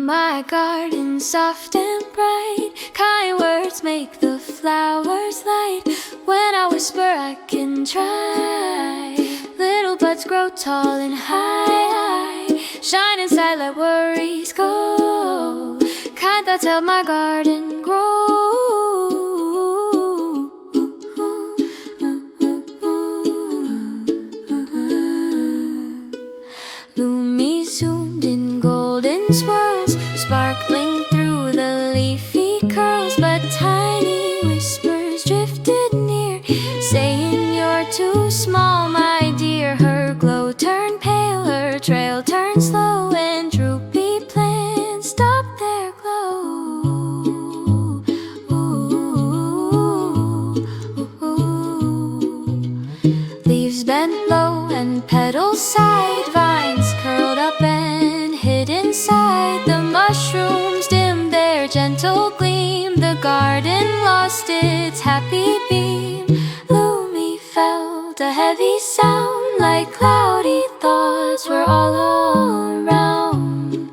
my garden soft and bright, kind words make the flowers light. When I whisper I can try, little buds grow tall and high, shine inside, let worries go, kind thoughts help my garden grow. Lumi zoomed in golden swirls, sparkling through the leafy curls. But tiny whispers drifted near, saying you're too small, my dear. Her glow turned pale, her trail turned slow, and droopy plants stopped their glow. Leaves bent low and petals sighed, vines curled up and hid inside. The mushrooms dimmed their gentle gleam, the garden lost its happy beam. Lumi felt a heavy sound, like cloudy thoughts were all around.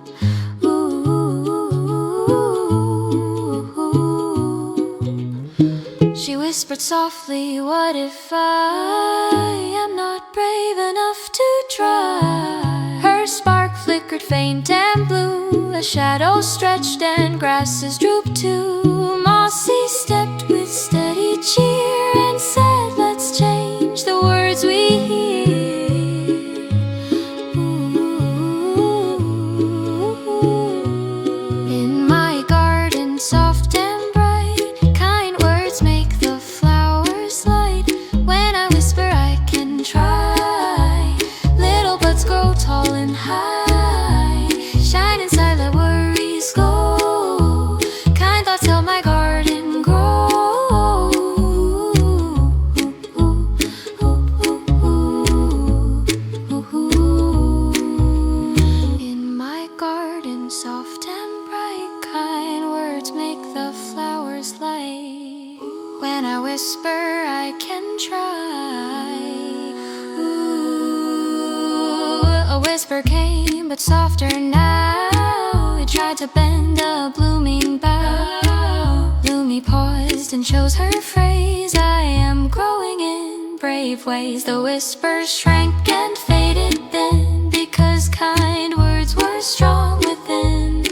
She whispered softly, what if I am not brave enough to try? Her spark flickered faint and blue, a shadow stretched and grasses drooped too. Mossy stepped with steady cheer and said, let's change the words we hear. In my garden soft and bright, kind words make the flowers light. When I whisper I can try, little buds grow tall and high, shine inside, let worries go, kind thoughts help my garden grow. In my garden soft and bright, kind words make the flowers light. When I whisper I can try. A whisper came, but softer now. It tried to bend a blooming bough. Lumi paused and chose her phrase, I am growing in brave ways. The whispers shrank and faded then, because kind words were strong within.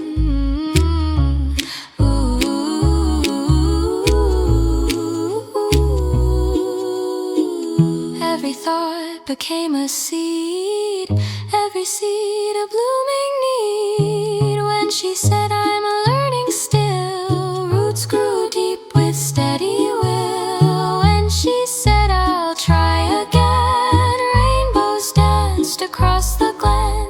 Every thought became a seed, every seed a blooming need. When she said I'm learning still, roots grew deep with steady will. When she said I'll try again, rainbows danced across the glen.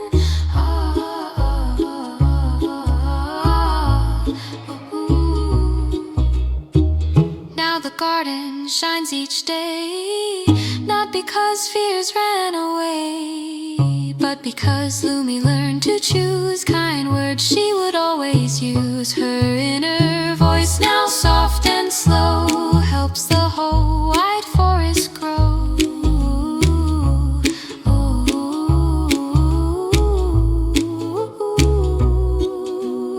Now the garden shines each day, not because fears ran away, but because Lumi learned to choose kind words she would always use. Her inner voice, now soft and slow, helps the whole wide forest grow.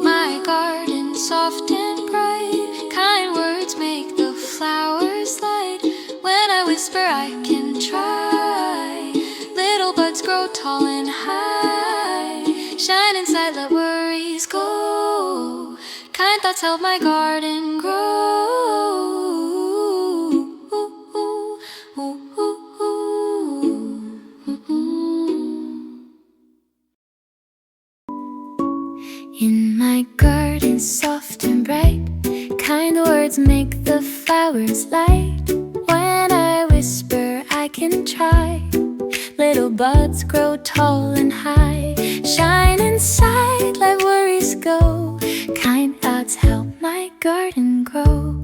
My garden soft and bright, kind words make the flowers light. When I whisper I can try, little buds grow tall and high, shine inside, let worries go, kind thoughts help my garden grow. In my garden soft and bright, kind words make the flowers light. When I whisper I can try, little buds grow tall and high, shine inside, let worries go, kind thoughts help my garden grow.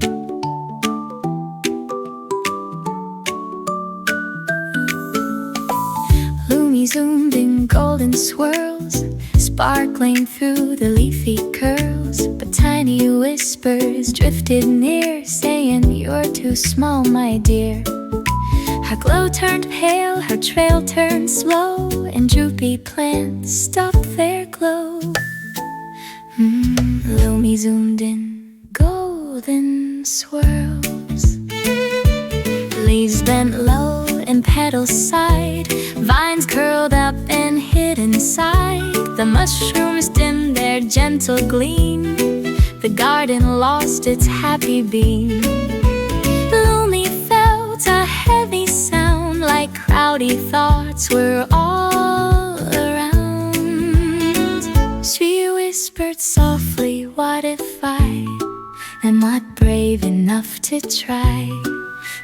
Lumi zoomed in golden swirls, sparkling through the leafy curls. But tiny whispers drifted near, saying you're too small, my dear. Her glow turned pale, her trail turned slow, and droopy plants stopped their glow. Lumi zoomed in, golden swirls. Leaves bent low and petals sighed, vines curled up and hid inside. The mushrooms dimmed their gentle gleam, the garden lost its happy beam. Lumi felt a heavy sound, like crowdy thoughts were all around. She whispered softly, what if I am not brave enough to try?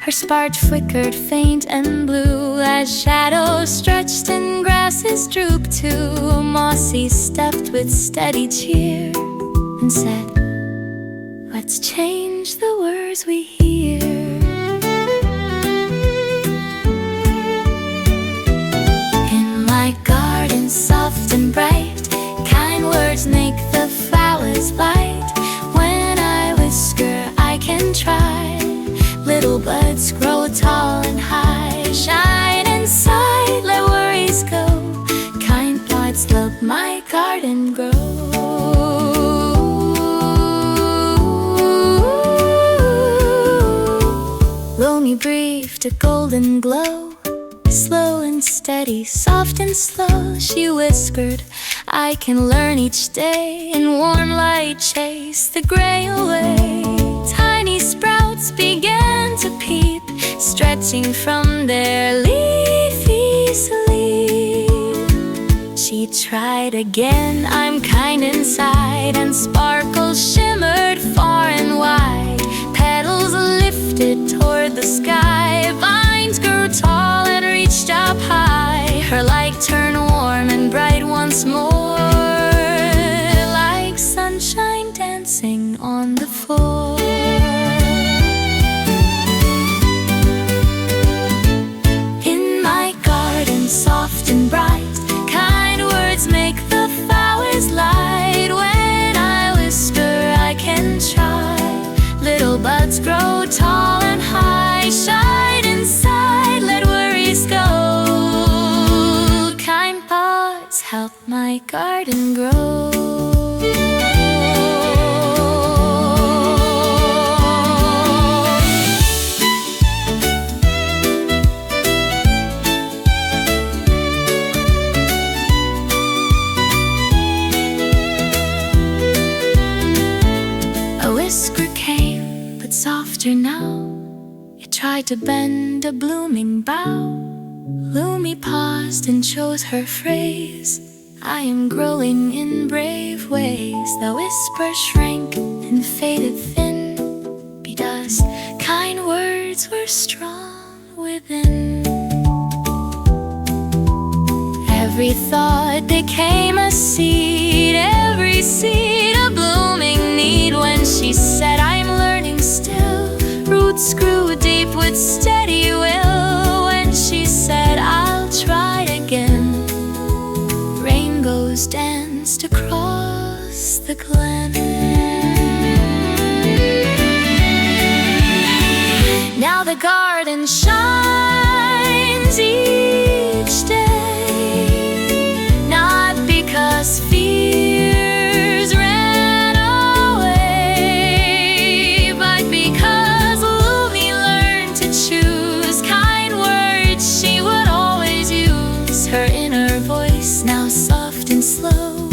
Her spark flickered faint and blue as shadows stretched and grasses drooped too. Mossy stepped with steady cheer and said, let's change the words we hear. In my garden soft and bright, kind words make the flowers light. When I whisper I can try, little buds grow tall and high. Shine inside, let worries go. Kind thoughts help my garden grow. Lumi breathed a golden glow, slow and steady, soft and slow. She whispered, I can learn each day. In warm light chase the gray away. Tiny sprouts began to peep, stretching from their leafy sleep. She tried again, I'm kind inside, and sparkles shimmered far and wide. Petals lifted toward the sky, vines grew tall and reached up high. Her light turned warm and bright once more, like sunshine dancing on the floor. In my garden soft and bright, kind words make the flowers light. When I whisper I can try, little buds grow tall and high. Shine inside, let worries go. Kind thoughts help my garden grow. A whisper came, but softer now. It tried to bend a blooming bough. Lumi paused and chose her phrase, I am growing in brave ways. The whisper shrank and faded thin, because kind words were strong within. Every thought became a seed, every seed a blooming need. When she said, I'm learning still, roots grew deep with steady will. When she said, I'll try again, rainbows danced across the glen. Now the garden shines each day, not because fears ran away, but because Lumi learned to choose kind words she would always use. Her inner voice now soft and slow